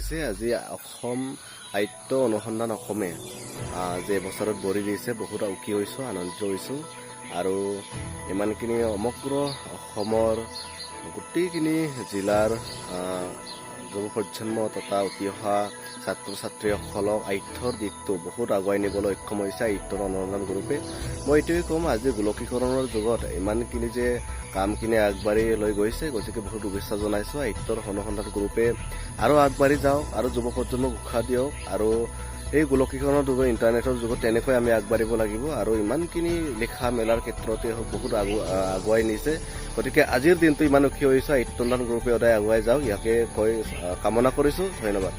হৈছে আজি অসম সাহিত্য অনুসন্ধান অসমে যে বছৰত ভৰি দিছে বহুত সুখী হৈছোঁ আনন্দিত হৈছোঁ আৰু ইমানখিনি সমগ্ৰ অসমৰ গোটেইখিনি জিলাৰ যুৱ প্ৰজন্ম তথা উঠি অহা ছাত্ৰ ছাত্ৰীসকলক সাহিত্যৰ দিশটো বহুত আগুৱাই নিবলৈ সক্ষম হৈছে সাহিত্যৰ অনুসন্ধান গ্ৰুপে। মই এইটোৱে ক'ম আজি গোলকীকৰণৰ যুগত ইমানখিনি যে কামখিনি আগবাঢ়ি লৈ গৈছে, গতিকে বহুত শুভেচ্ছা জনাইছোঁ। সাহিত্যৰ অনুসন্ধান গ্ৰুপে আৰু আগবাঢ়ি যাওক আৰু যুৱ প্ৰজন্মক উৎসাহ দিয়ক আৰু এই গোলকীকৰণৰ যুগত ইণ্টাৰনেটৰ যুগত তেনেকৈ আমি আগবাঢ়িব লাগিব আৰু ইমানখিনি লিখা মেলাৰ ক্ষেত্ৰতে বহুত আগুৱাই নিছে। গতিকে আজিৰ দিনটো ইমান সুখী হৈছোঁ। সাহিত্য অনুসন্ধান গ্ৰুপে সদায় আগুৱাই যাওক, ইয়াকে কৈ কামনা কৰিছোঁ। ধন্যবাদ।